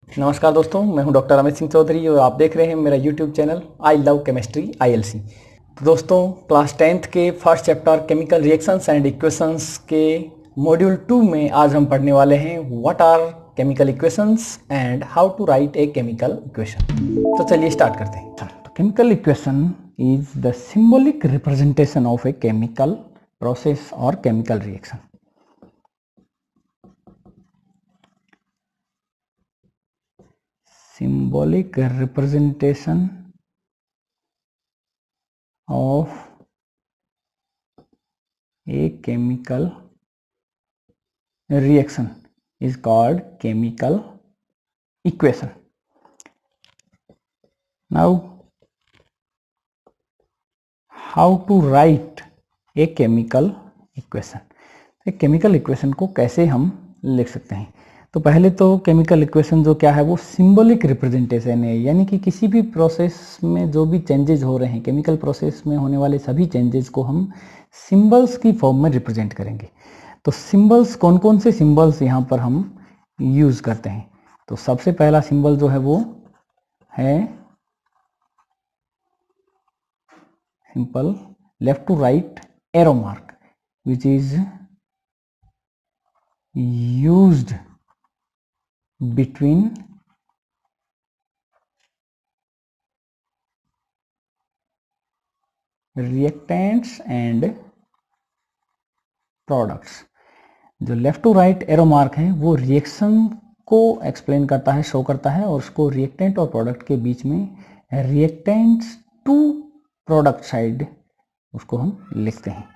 नमस्कार दोस्तों, मैं हूं डॉक्टर अमित सिंह चौधरी और आप देख रहे हैं मेरा YouTube channel I love chemistry ILC। तो दोस्तों, क्लास 10th के first chapter chemical reactions and equations के मॉड्यूल 2 में आज हम पढ़ने वाले हैं what are chemical equations and how to write a chemical equation. तो चलिए स्टार्ट करते हैं। तो chemical equation is the symbolic representation of a chemical process और chemical reaction. Symbolic representation of a chemical reaction is called chemical equation. Now, how to write a chemical equation? एक chemical equation को कैसे हम लिख सकते हैं? तो पहले तो केमिकल इक्वेशन जो क्या है वो सिंबॉलिक रिप्रेजेंटेशन है, यानी कि किसी भी प्रोसेस में जो भी चेंजेस हो रहे हैं, केमिकल प्रोसेस में होने वाले सभी चेंजेस को हम सिंबल्स की फॉर्म में रिप्रेजेंट करेंगे। तो सिंबल्स कौन कौन से सिंबल्स यहाँ पर हम यूज करते हैं? तो सबसे पहला सिंबल जो है वो है simple left to right arrow mark which is used between reactants and products। जो left to right arrow mark है वो रिएक्शन को एक्सप्लेन करता है, शो करता है, और उसको रिएक्टेंट और प्रोडक्ट के बीच में रिएक्टेंट्स टू प्रोडक्ट साइड उसको हम लिखते हैं।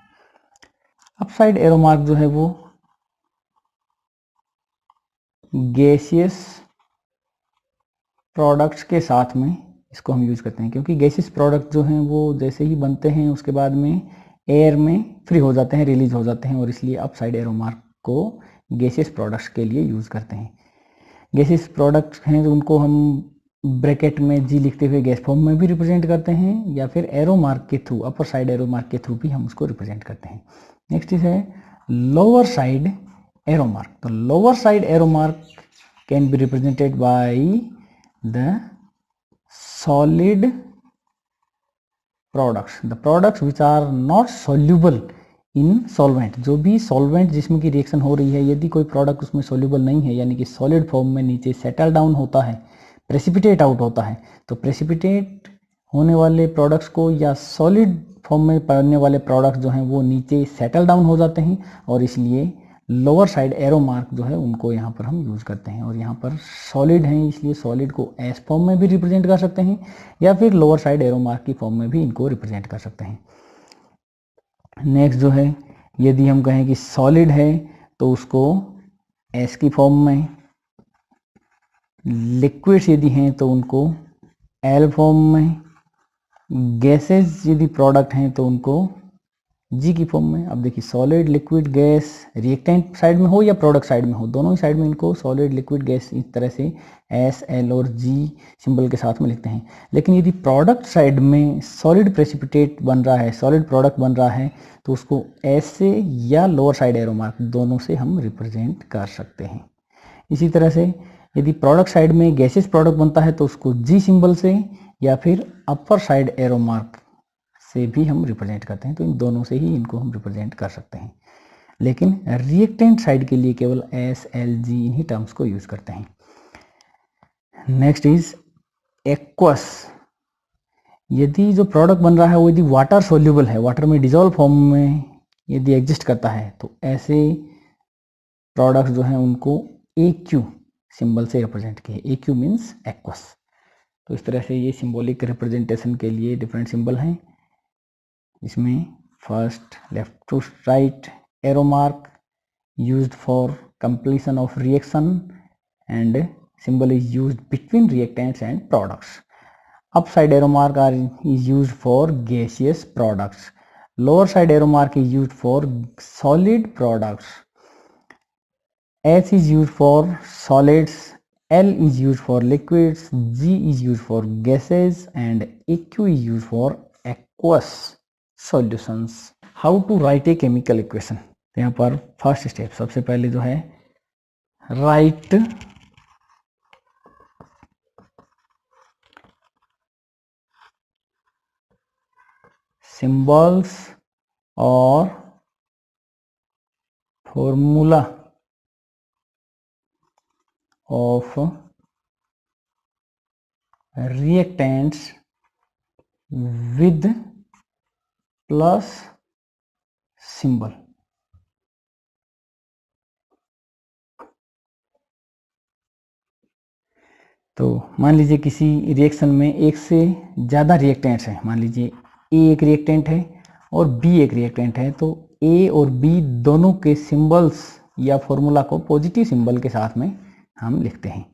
अप साइड एरो मार्क जो है वो गैसियस प्रोडक्ट्स के साथ में इसको हम यूज करते हैं, क्योंकि गैसियस प्रोडक्ट जो हैं वो जैसे ही बनते हैं उसके बाद में एयर में फ्री हो जाते हैं, रिलीज हो जाते हैं, और इसलिए अप साइड एरो मार्क को गैसियस प्रोडक्ट्स के लिए यूज करते हैं। गैसियस प्रोडक्ट्स हैं तो उनको हम ब्रैकेट में जी लिखते हुए गैस फॉर्म में भी रिप्रेजेंट करते हैं, या फिर एरो मार्क के through, upper side arrow mark के थ्रू भी हम उसको रिप्रेजेंट करते हैं। नेक्स्ट इज है लोअर साइड एरो मार्क। तो lower side arrow mark can be represented by the solid products, the products which are not soluble in solvent। जो भी solvent जिसमें की रिएक्शन हो रही है, यदि कोई प्रोडक्ट उसमें soluble नहीं है, यानी कि सॉलिड फॉर्म में नीचे सेटल डाउन होता है, प्रेसिपिटेट आउट होता है, तो प्रेसिपिटेट होने वाले प्रोडक्ट्स को या सॉलिड फॉर्म में पड़ने वाले प्रोडक्ट्स जो हैं वो नीचे सेटल डाउन हो जाते हैं, और इसलिए लोअर साइड एरो मार्क जो है उनको यहाँ पर हम यूज करते हैं। और यहाँ पर सॉलिड हैं इसलिए सॉलिड को एस फॉर्म में भी रिप्रेजेंट कर सकते हैं, या फिर लोअर साइड एरो मार्क की फॉर्म में भी इनको रिप्रेजेंट कर सकते हैं। नेक्स्ट जो है, यदि हम कहें कि सॉलिड है तो उसको एस की फॉर्म में, लिक्विड्स यदि हैं तो उनको एल फॉर्म में, गैसेस यदि प्रोडक्ट हैं तो उनको जी की फॉर्म में। अब देखिए, solid, liquid, gas reactant side में हो या प्रोडक्ट साइड में हो, दोनों ही साइड में इनको सॉलिड, लिक्विड, गैस इस तरह से एस, एल और जी सिंबल के साथ में लिखते हैं। लेकिन यदि प्रोडक्ट साइड में सॉलिड प्रेसिपिटेट बन रहा है, सॉलिड प्रोडक्ट बन रहा है, तो उसको एस से या लोअर साइड एरो मार्क दोनों से हम रिप्रेजेंट कर सकते हैं। इसी तरह से यदि प्रोडक्ट साइड में गैसेस प्रोडक्ट बनता है तो उसको जी सिंबल से या फिर अपर साइड एरो मार्क से भी हम रिप्रेजेंट करते हैं। तो इन दोनों से ही इनको हम रिप्रेजेंट कर सकते हैं, लेकिन रिएक्टेंट साइड के लिए केवल एस, एल, जी इन्हीं टर्म्स को यूज करते हैं। Next is aqueous. यदि जो प्रोडक्ट बन रहा है वो यदि वाटर सोल्यूबल है, वाटर में डिजोल्व फॉर्म में यदि एग्जिस्ट करता है, तो ऐसे प्रोडक्ट्स जो हैं उनको ए क्यू सिंबल से रिप्रेजेंट किए। ए क्यू मीन्स एक्वस। तो इस तरह से ये सिंबॉलिक रिप्रेजेंटेशन के लिए डिफरेंट सिंबल हैं। इसमें first left to right arrow mark used for completion of reaction and symbol is used between reactants and products. Upside arrow mark is used for gaseous products. Lower side arrow mark is used for solid products. S is used for solids, L is used for liquids, G is used for gases and AQ is used for aqueous solutions. How to write a chemical equation? तो यहाँ पर first step सबसे पहले जो है right symbols or formula of reactants with plus symbol। तो मान लीजिए किसी रिएक्शन में एक से ज़्यादा रिएक्टेंट्स हैं, मान लीजिए ए एक रिएक्टेंट है और बी एक रिएक्टेंट है, तो ए और बी दोनों के सिंबल्स या फॉर्मूला को पॉजिटिव सिंबल के साथ में हम लिखते हैं।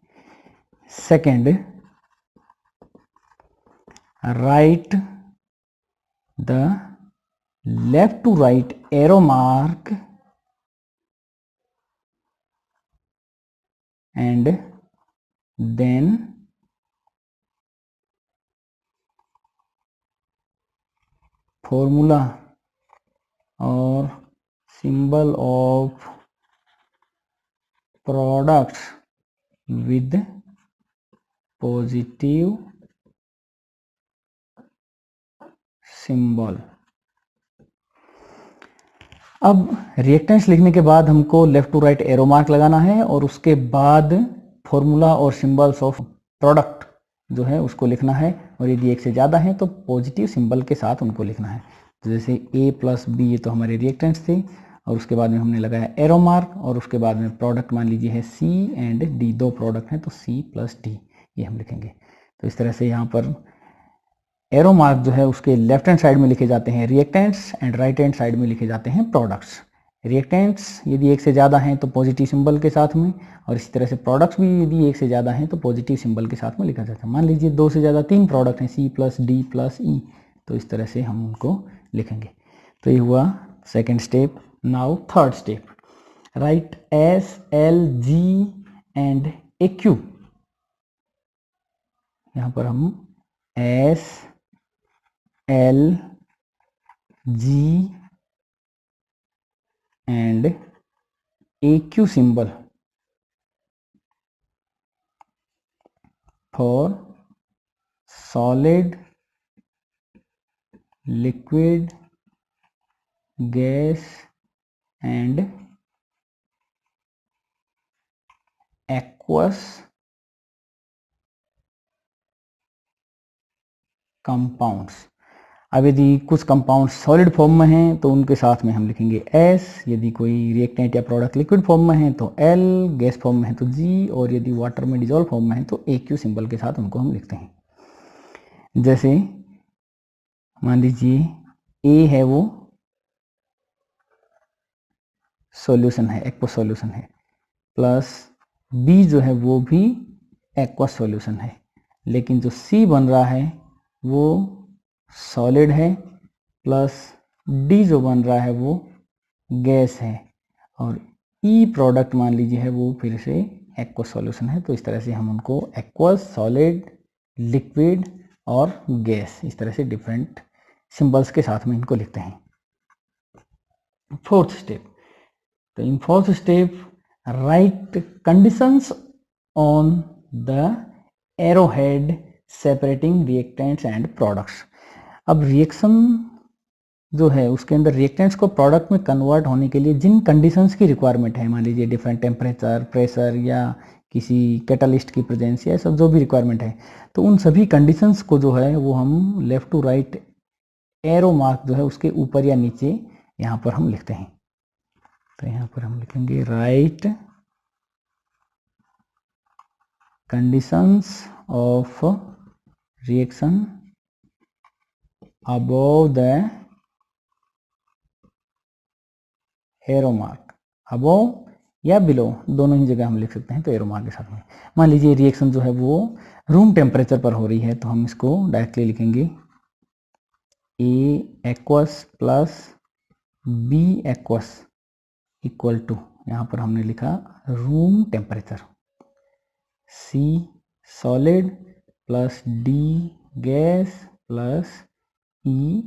Second, right the left to right arrow mark and then formula or symbol of products with positive symbol। अब रिएक्टेंट्स लिखने के बाद हमको left to right arrow mark लगाना है और उसके बाद फॉर्मूला और सिंबल्स ऑफ प्रोडक्ट जो है उसको लिखना है, और यदि एक से ज़्यादा है तो पॉजिटिव सिंबल के साथ उनको लिखना है। तो जैसे ए प्लस बी ये तो हमारे रिएक्टेंट्स थे, और उसके बाद में हमने लगाया एरो मार्क, और उसके बाद में प्रोडक्ट मान लीजिए है सी एंड डी, दो प्रोडक्ट हैं तो सी प्लस डी ये हम लिखेंगे। तो इस तरह से यहाँ पर एरो मार्क जो है उसके लेफ्ट हैंड साइड में लिखे जाते हैं reactants and right hand side में लिखे जाते हैं प्रोडक्ट्स। रिएक्टेंट्स यदि एक से ज़्यादा हैं तो पॉजिटिव सिंबल के साथ में, और इसी तरह से प्रोडक्ट्स भी यदि एक से ज़्यादा हैं तो पॉजिटिव सिंबल के साथ में लिखा जाता है। मान लीजिए दो से ज़्यादा तीन प्रोडक्ट हैं सी प्लस डी प्लस ई, तो इस तरह से हम उनको लिखेंगे। तो ये हुआ second step. Now third step, right S L ji and A Q. यहाँ पर हम S L ji and AQ symbol for solid, liquid, gas and aqueous compounds। अब यदि कुछ कंपाउंड सॉलिड फॉर्म में हैं तो उनके साथ में हम लिखेंगे एस, यदि कोई रिएक्टेंट या प्रोडक्ट लिक्विड फॉर्म में है तो एल, गैस फॉर्म में है तो जी, और यदि वाटर में डिजोल्व फॉर्म में है तो ए क्यू सिंबल के साथ उनको हम लिखते हैं। जैसे मान लीजिए ए है वो सॉल्यूशन है, एक्वस सॉल्यूशन है, प्लस बी जो है वो भी एक्वस सॉल्यूशन है, लेकिन जो सी बन रहा है वो सॉलिड है, प्लस डी जो बन रहा है वो गैस है, और ई प्रोडक्ट मान लीजिए है वो फिर से एक्वस सॉल्यूशन है। तो इस तरह से हम उनको एक्वस, सॉलिड, लिक्विड और गैस इस तरह से डिफरेंट सिंबल्स के साथ में इनको लिखते हैं। फोर्थ स्टेप, तो in fourth step right conditions on the arrow head separating reactants and products. अब रिएक्शन जो है उसके अंदर रिएक्टेंट्स को प्रोडक्ट में कन्वर्ट होने के लिए जिन कंडीशंस की रिक्वायरमेंट है, मान लीजिए डिफरेंट टेम्परेचर, प्रेशर या किसी कैटालिस्ट की प्रेजेंस या सब जो भी रिक्वायरमेंट है, तो उन सभी कंडीशंस को जो है वो हम left to right arrow mark जो है उसके ऊपर या नीचे यहाँ पर हम लिखते हैं। तो यहाँ पर हम लिखेंगे right conditions of reaction above the arrow mark, above या बिलो दोनों ही जगह हम लिख सकते हैं। तो एरो मार्क के साथ में मान लीजिए रिएक्शन जो है वो रूम टेम्परेचर पर हो रही है, तो हम इसको डायरेक्टली लिखेंगे A aqueous plus B aqueous equal to, यहाँ पर हमने लिखा room temperature, C solid plus D gas plus E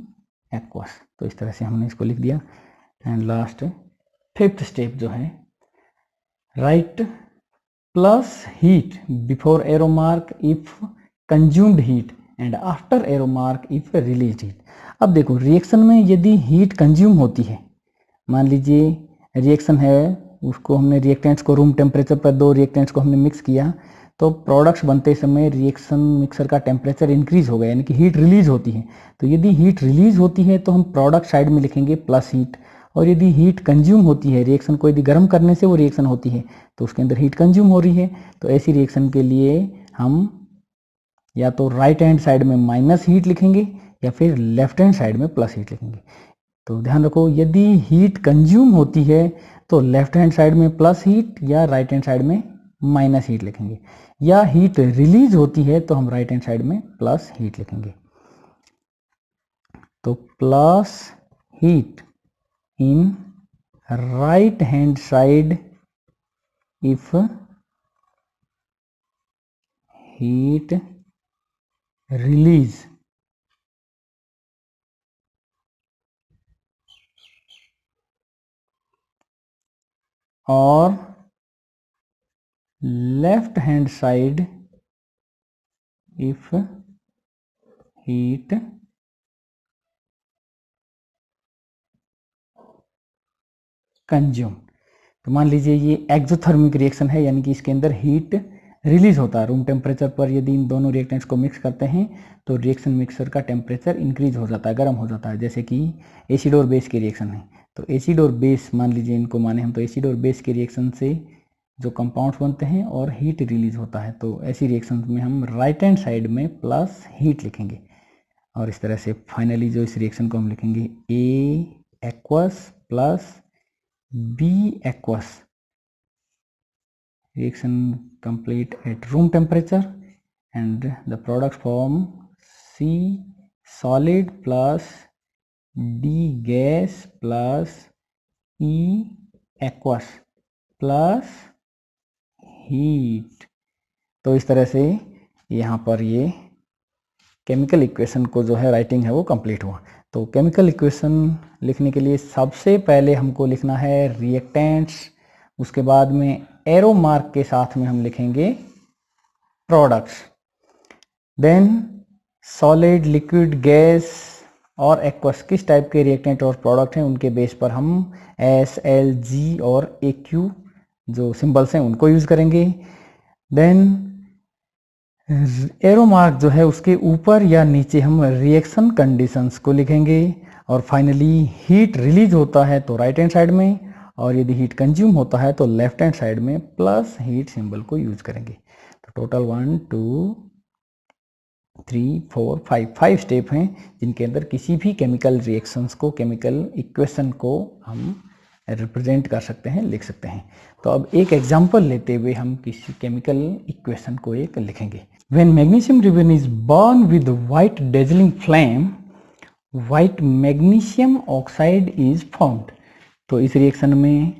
aqueous. तो इस तरह से हमने इसको लिख दिया। एंड लास्ट फिफ्थ स्टेप जो है right plus heat before arrow mark if consumed heat and after arrow mark if release heat. अब देखो रिएक्शन में यदि हीट कंज्यूम होती है, मान लीजिए रिएक्शन है, उसको हमने रिएक्टेंट्स को रूम टेम्परेचर पर दो रिएक्टेंट्स को हमने मिक्स किया, तो प्रोडक्ट्स बनते समय रिएक्शन मिक्सर का टेम्परेचर इंक्रीज हो गया, यानी कि हीट रिलीज होती है। तो यदि हीट रिलीज होती है तो हम प्रोडक्ट साइड में लिखेंगे प्लस हीट, और यदि हीट कंज्यूम होती है, रिएक्शन को यदि गर्म करने से वो रिएक्शन होती है तो उसके अंदर हीट कंज्यूम हो रही है, तो ऐसी रिएक्शन के लिए हम या तो राइट हैंड साइड में माइनस हीट लिखेंगे या फिर लेफ्ट हैंड साइड में प्लस हीट लिखेंगे। तो ध्यान रखो, यदि हीट कंज्यूम होती है तो लेफ्ट हैंड साइड में प्लस हीट या राइट हैंड साइड में माइनस हीट लिखेंगे, या हीट रिलीज होती है तो हम राइट हैंड साइड में प्लस हीट लिखेंगे। तो plus heat in right hand side if heat release और left hand side if heat consume. तो मान लीजिए ये एक्सोथर्मिक रिएक्शन है, यानी कि इसके अंदर हीट रिलीज होता है रूम टेम्परेचर पर। यदि इन दोनों रिएक्टेंट्स को मिक्स करते हैं तो रिएक्शन मिक्सर का टेम्परेचर इंक्रीज हो जाता है, गर्म हो जाता है, जैसे कि एसिड और बेस की रिएक्शन है। तो एसिड और बेस, मान लीजिए इनको माने हम, तो एसिड और बेस के रिएक्शन से जो कंपाउंड्स बनते हैं और हीट रिलीज होता है, तो ऐसी रिएक्शन में हम राइट हैंड साइड में प्लस हीट लिखेंगे। और इस तरह से फाइनली जो इस रिएक्शन को हम लिखेंगे A aqueous plus B aqueous, reaction complete at room temperature, and the product form C solid plus D gas plus E aqueous plus heat। तो इस तरह से यहाँ पर ये केमिकल इक्वेशन को जो है राइटिंग है वो कंप्लीट हुआ। तो केमिकल इक्वेशन लिखने के लिए सबसे पहले हमको लिखना है रिएक्टेंट्स, उसके बाद में एरो मार्क के साथ में हम लिखेंगे products, then solid, liquid, gas और एक्वस किस टाइप के रिएक्टेंट और प्रोडक्ट हैं उनके बेस पर हम एस, एल, जी और ए क्यू जो सिंबल्स हैं उनको यूज करेंगे। देन एरो मार्क जो है उसके ऊपर या नीचे हम रिएक्शन कंडीशंस को लिखेंगे, और फाइनली हीट रिलीज होता है तो राइट हैंड साइड में, और यदि हीट कंज्यूम होता है तो लेफ्ट हैंड साइड में प्लस हीट सिंबल को यूज करेंगे। तो टोटल 1 2 3 4 5 स्टेप हैं जिनके अंदर किसी भी केमिकल रिएक्शंस को, केमिकल इक्वेशन को हम रिप्रेजेंट कर सकते हैं, लिख सकते हैं। तो अब एक एग्जांपल लेते हुए हम किसी केमिकल इक्वेशन को एक लिखेंगे। When magnesium ribbon is burn with white dazzling flame, white magnesium oxide is formed. तो इस रिएक्शन में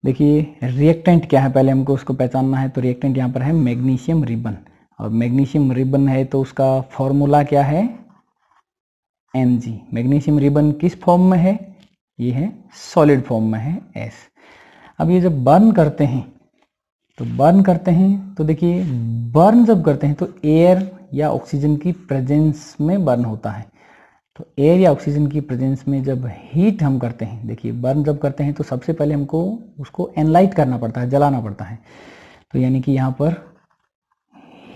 देखिए रिएक्टेंट क्या है, पहले हमको उसको पहचानना है। तो रिएक्टेंट यहाँ पर है मैग्नीशियम रिबन, और मैग्नीशियम रिबन है तो उसका फॉर्मूला क्या है, Mg। मैग्नीशियम रिबन किस फॉर्म में है, ये है सॉलिड फॉर्म में है S। अब ये जब बर्न करते हैं तो देखिए बर्न जब करते हैं तो एयर या ऑक्सीजन की प्रेजेंस में बर्न होता है। तो एयर या ऑक्सीजन की प्रेजेंस में जब हीट हम करते हैं, देखिए बर्न जब करते हैं तो सबसे पहले हमको उसको एनलाइट करना पड़ता है, जलाना पड़ता है। तो यानी कि यहाँ पर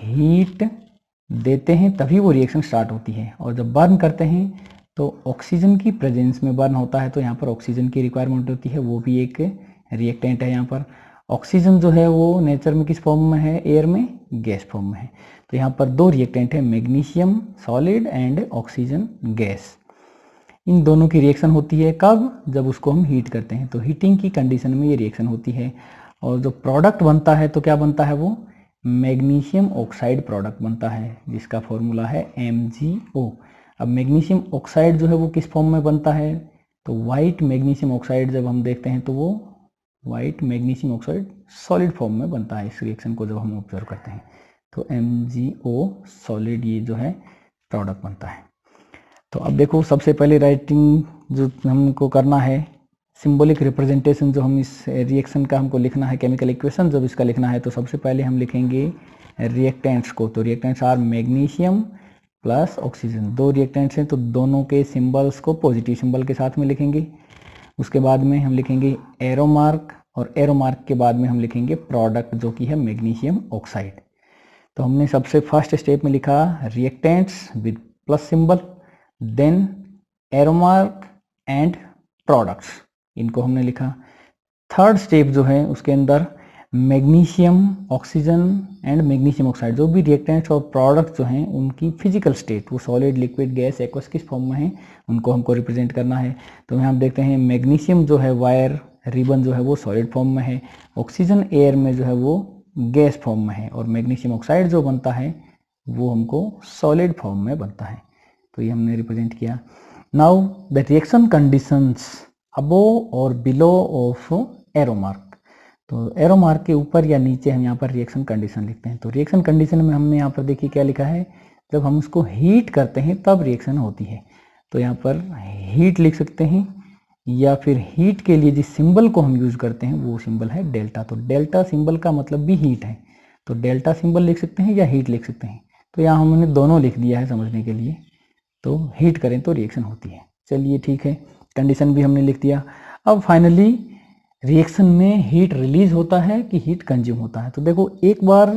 हीट देते हैं तभी वो रिएक्शन स्टार्ट होती है, और जब बर्न करते हैं तो ऑक्सीजन की प्रेजेंस में बर्न होता है, तो यहाँ पर ऑक्सीजन की रिक्वायरमेंट होती है, वो भी एक रिएक्टेंट है। यहाँ पर ऑक्सीजन जो है वो नेचर में किस फॉर्म में है, एयर में गैस फॉर्म में है। तो यहाँ पर दो रिएक्टेंट है, magnesium solid and oxygen gas. इन दोनों की रिएक्शन होती है कब, जब उसको हम हीट करते हैं। तो हीटिंग की कंडीशन में ये रिएक्शन होती है, और जो प्रोडक्ट बनता है तो क्या बनता है, वो मैग्नीशियम ऑक्साइड प्रोडक्ट बनता है, जिसका फॉर्मूला है MgO। अब मैग्नीशियम ऑक्साइड जो है वो किस फॉर्म में बनता है, तो वाइट मैग्नीशियम ऑक्साइड जब हम देखते हैं तो वो white magnesium oxide solid form में बनता है। इस रिएक्शन को जब हम ऑब्जर्व करते हैं तो MgO सॉलिड ये जो है प्रोडक्ट बनता है। तो अब देखो सबसे पहले राइटिंग जो हमको करना है, सिंबॉलिक रिप्रेजेंटेशन जो हम इस रिएक्शन का हमको लिखना है, केमिकल इक्वेशन जब इसका लिखना है तो सबसे पहले हम लिखेंगे रिएक्टेंट्स को। तो reactants are magnesium plus oxygen. दो रिएक्टेंट्स हैं तो दोनों के सिंबल्स को पॉजिटिव सिंबल के साथ में लिखेंगे। उसके बाद में हम लिखेंगे एरो मार्क, और एरो मार्क के बाद में हम लिखेंगे प्रोडक्ट जो कि है मैग्नीशियम ऑक्साइड। तो हमने सबसे फर्स्ट स्टेप में लिखा reactants with plus symbol, then arrow mark and products, इनको हमने लिखा। थर्ड स्टेप जो है उसके अंदर magnesium oxygen and magnesium oxide, जो भी रिएक्टेंट्स और प्रोडक्ट्स जो हैं उनकी फिजिकल स्टेट, वो सॉलिड लिक्विड गैस एक्वस किस फॉर्म में है, उनको हमको रिप्रेजेंट करना है। तो यहाँ हम देखते हैं मैग्नीशियम जो है वायर रिबन जो है वो सॉलिड फॉर्म में है, ऑक्सीजन एयर में जो है वो गैस फॉर्म में है, और मैग्नीशियम ऑक्साइड जो बनता है वो हमको सॉलिड फॉर्म में बनता है। तो ये हमने रिप्रेजेंट किया। Now the reaction conditions above और बिलो ऑफ एरो मार्क। तो एरो मार्क के ऊपर या नीचे हम यहाँ पर रिएक्शन कंडीशन लिखते हैं। तो रिएक्शन कंडीशन में हमने यहाँ पर देखिए क्या लिखा है, जब हम उसको हीट करते हैं तब रिएक्शन होती है। तो यहाँ पर हीट लिख सकते हैं, या फिर हीट के लिए जिस सिंबल को हम यूज करते हैं वो सिंबल है डेल्टा। तो डेल्टा सिंबल का मतलब भी हीट है, तो डेल्टा सिंबल लिख सकते हैं या हीट लिख सकते हैं। तो यहाँ हमने दोनों लिख दिया है समझने के लिए। तो हीट करें तो रिएक्शन होती है। चलिए ठीक है, कंडीशन भी हमने लिख दिया। अब फाइनली रिएक्शन में हीट रिलीज होता है कि हीट कंज्यूम होता है। तो देखो, एक बार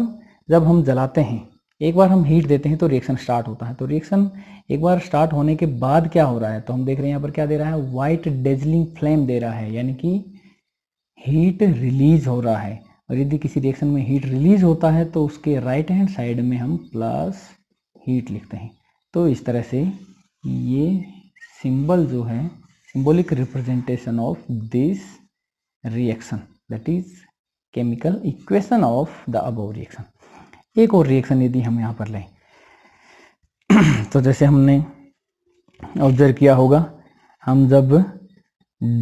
जब हम जलाते हैं, एक बार हम हीट देते हैं तो रिएक्शन स्टार्ट होता है। तो रिएक्शन एक बार स्टार्ट होने के बाद क्या हो रहा है, तो हम देख रहे हैं यहाँ पर क्या दे रहा है, व्हाइट डेजलिंग फ्लेम दे रहा है, यानी कि हीट रिलीज हो रहा है। और यदि किसी रिएक्शन में हीट रिलीज होता है तो उसके राइट हैंड साइड में हम प्लस हीट लिखते हैं। तो इस तरह से ये सिंबल जो है, symbolic representation of this reaction, that is chemical equation of the above reaction. एक और रिएक्शन यदि हम यहाँ पर लें तो जैसे हमने ऑब्जर्व किया होगा, हम जब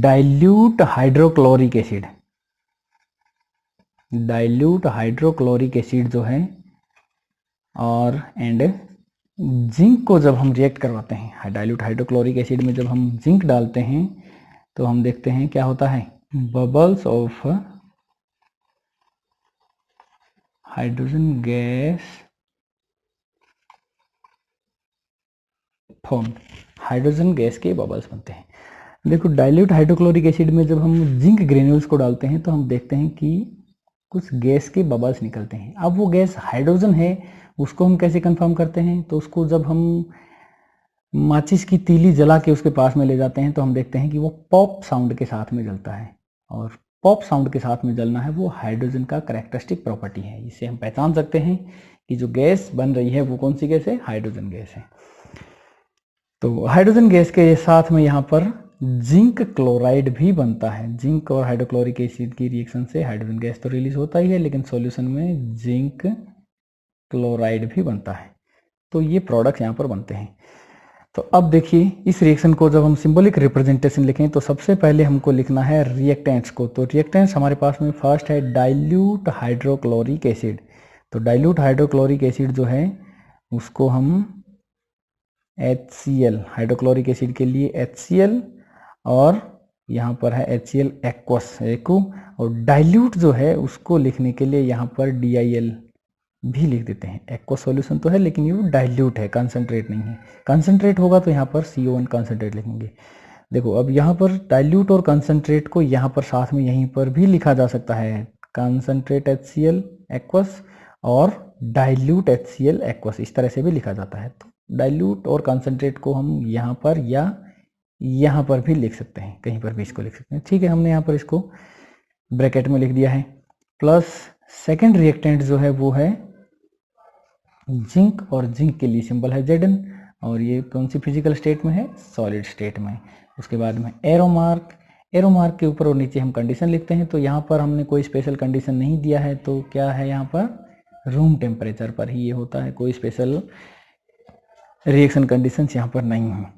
डाइल्यूट हाइड्रोक्लोरिक एसिड जो है और एंड जिंक को जब हम रिएक्ट करवाते हैं, डाइल्यूट हाइड्रोक्लोरिक एसिड में जब हम जिंक डालते हैं तो हम देखते हैं क्या होता है, bubbles of hydrogen gas form, hydrogen gas के बबल्स बनते हैं। देखो, डाइल्यूट हाइड्रोक्लोरिक एसिड में जब हम जिंक ग्रेन्यूल्स को डालते हैं तो हम देखते हैं कि कुछ गैस के बबल्स निकलते हैं। अब वो गैस हाइड्रोजन है, उसको हम कैसे कंफर्म करते हैं, तो उसको जब हम माचिस की तीली जला के उसके पास में ले जाते हैं तो हम देखते हैं कि वो पॉप साउंड के साथ में जलता है, और पॉप साउंड के साथ में जलना है वो हाइड्रोजन का कैरेक्टरिस्टिक प्रॉपर्टी है। इससे हम पहचान सकते हैं कि जो गैस बन रही है वो कौन सी गैस है, हाइड्रोजन गैस है। तो हाइड्रोजन गैस के साथ में यहाँ पर जिंक क्लोराइड भी बनता है। जिंक और हाइड्रोक्लोरिक एसिड की रिएक्शन से हाइड्रोजन गैस तो रिलीज होता ही है, लेकिन सॉल्यूशन में जिंक क्लोराइड भी बनता है। तो ये प्रोडक्ट्स यहाँ पर बनते हैं। तो अब देखिए, इस रिएक्शन को जब हम सिंबॉलिक रिप्रेजेंटेशन लिखें तो सबसे पहले हमको लिखना है रिएक्टेंट्स को। तो रिएक्टेंट्स हमारे पास में फर्स्ट है डाइल्यूट हाइड्रोक्लोरिक एसिड। तो डाइल्यूट हाइड्रोक्लोरिक एसिड जो है उसको हम HCl, हाइड्रोक्लोरिक एसिड के लिए HCl, और यहाँ पर है HCl एक्वस एकू, और डाइल्यूट जो है उसको लिखने के लिए यहाँ पर DIL भी लिख देते हैं। एक्वस सॉल्यूशन तो है लेकिन ये डाइल्यूट है, कंसंट्रेट नहीं है। कंसंट्रेट होगा तो यहाँ पर CO1 कंसंट्रेट लिखेंगे। देखो, अब यहाँ पर डाइल्यूट और कंसंट्रेट को यहाँ पर साथ में यहीं पर भी लिखा जा सकता है, कंसंट्रेट HCl एक्वस और डाइल्यूट HCl एक्वस, इस तरह से भी लिखा जाता है। तो डाइल्यूट और कंसंट्रेट को हम यहाँ पर या यहाँ पर भी लिख सकते हैं, कहीं पर भी इसको लिख सकते हैं। ठीक है, हमने यहाँ पर इसको ब्रैकेट में लिख दिया है। प्लस सेकेंड रिएक्टेंट जो है वो है जिंक, और जिंक के लिए सिंबल है Zn, और ये कौन सी फिजिकल स्टेट में है, सॉलिड स्टेट में। उसके बाद में एरो मार्क, एरो मार्क के ऊपर और नीचे हम कंडीशन लिखते हैं। तो यहाँ पर हमने कोई स्पेशल कंडीशन नहीं दिया है, तो क्या है यहाँ पर रूम टेम्परेचर पर ही ये होता है, कोई स्पेशल रिएक्शन कंडीशंस यहाँ पर नहीं है।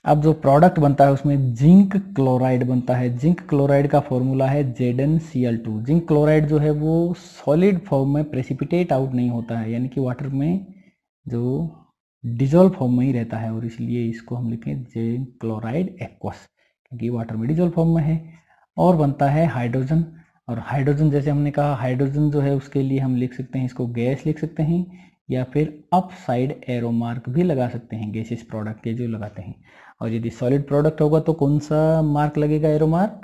अब जो प्रोडक्ट बनता है उसमें जिंक क्लोराइड बनता है। जिंक क्लोराइड का फॉर्मूला है ZnCl2। जिंक क्लोराइड जो है वो सॉलिड फॉर्म में प्रेसिपिटेट आउट नहीं होता है, यानी कि वाटर में जो डिजोल्व फॉर्म में ही रहता है, और इसलिए इसको हम लिखें जिंक क्लोराइड एक्वस, क्योंकि वाटर में डिजोल्व फॉर्म में है। और बनता है हाइड्रोजन, और हाइड्रोजन जैसे हमने कहा, हाइड्रोजन जो है उसके लिए हम लिख सकते हैं, इसको गैस लिख सकते हैं, या फिर अप साइड एरो मार्क भी लगा सकते हैं गैसेस प्रोडक्ट के जो लगाते हैं। और यदि सॉलिड प्रोडक्ट होगा तो कौन सा मार्क लगेगा arrow mark?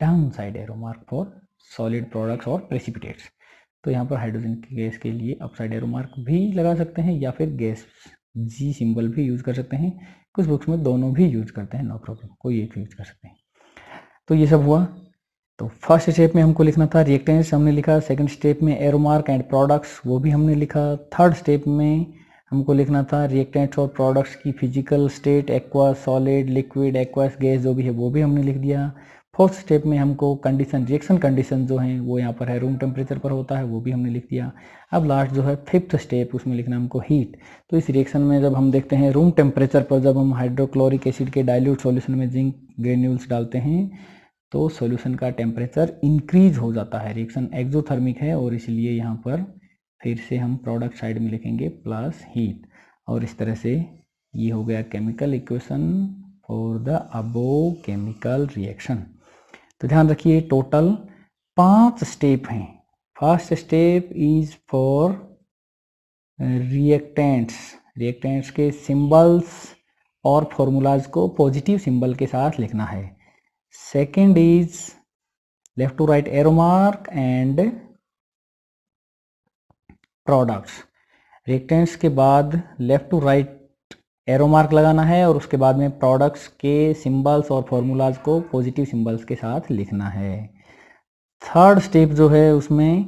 Down side arrow mark for solid products और प्रेसिपिटेट्स। तो यहाँ पर हाइड्रोजन की गैस के लिए अप साइड एरो मार्क भी लगा सकते हैं या फिर गैस जी सिंबल भी यूज कर सकते हैं। कुछ बुक्स में दोनों भी यूज करते हैं, नो प्रॉब्लम, कोई एक यूज कर सकते हैं। तो ये सब हुआ। तो फर्स्ट स्टेप में हमको लिखना था रिएक्टेंट्स, हमने लिखा। सेकंड स्टेप में एरो मार्क एंड प्रोडक्ट्स, वो भी हमने लिखा। थर्ड स्टेप में हमको लिखना था रिएक्टेंट्स और प्रोडक्ट्स की physical state, aqueous, solid, liquid, aqueous, gas जो भी है वो भी हमने लिख दिया। फोर्थ स्टेप में हमको कंडीशन, रिएक्शन कंडीशन जो हैं वो यहाँ पर है, रूम टेम्परेचर पर होता है, वो भी हमने लिख दिया। अब लास्ट जो है फिफ्थ स्टेप, उसमें लिखना हमको हीट। तो इस रिएक्शन में जब हम देखते हैं रूम टेम्परेचर पर जब हम हाइड्रोक्लोरिक एसिड के डाइल्यूट सॉल्यूशन में जिंक ग्रेन्यूल्स डालते हैं तो सॉल्यूशन का टेम्परेचर इंक्रीज हो जाता है। रिएक्शन एक्सोथर्मिक है और इसलिए यहाँ पर फिर से हम प्रोडक्ट साइड में लिखेंगे प्लस हीट। और इस तरह से ये हो गया chemical equation for the above chemical reaction. तो ध्यान रखिए टोटल 5 स्टेप हैं। First step is for reactants, reactants के सिंबल्स और फॉर्मूलाज को पॉजिटिव सिंबल के साथ लिखना है। Second is left to right arrow mark and products. Reactants के बाद left to right arrow mark लगाना है और उसके बाद में प्रोडक्ट्स के सिंबल्स और फॉर्मूलाज को पॉजिटिव सिंबल्स के साथ लिखना है। थर्ड स्टेप जो है उसमें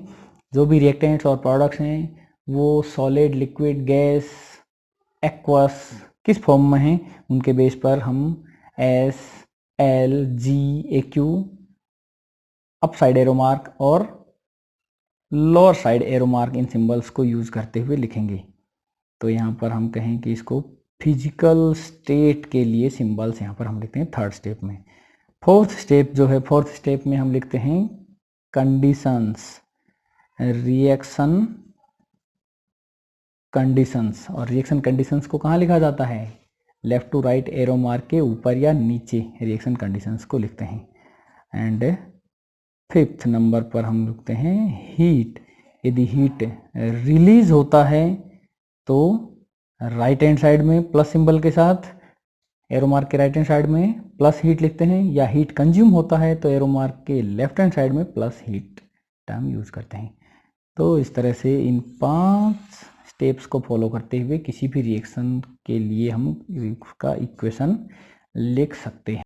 जो भी रिएक्टेंट्स और प्रोडक्ट्स हैं वो सॉलिड, लिक्विड, गैस, एक्वस किस फॉर्म में हैं उनके बेस पर हम S, L, G, A, Q, up side arrow mark और लोअर साइड एरो मार्क इन सिंबल्स को यूज करते हुए लिखेंगे। तो यहाँ पर हम कहें कि इसको फिजिकल स्टेट के लिए सिंबल्स यहाँ पर हम लिखते हैं थर्ड स्टेप में। फोर्थ स्टेप जो है, फोर्थ स्टेप में हम लिखते हैं कंडीशंस, रिएक्शन कंडीशंस। और रिएक्शन कंडीशंस को कहाँ लिखा जाता है? Left to right arrow mark के ऊपर या नीचे रिएक्शन कंडीशंस को लिखते हैं। एंड फिफ्थ नंबर पर हम लिखते हैं हीट। यदि हीट रिलीज होता है तो राइट हैंड साइड में प्लस सिंबल के साथ एरो मार्क के राइट हैंड साइड में प्लस हीट लिखते हैं, या हीट कंज्यूम होता है तो एरो मार्क के लेफ्ट हैंड साइड में प्लस हीट टर्म यूज करते हैं। तो इस तरह से इन 5 स्टेप्स को फॉलो करते हुए किसी भी रिएक्शन के लिए हम उसका इक्वेशन लिख सकते हैं।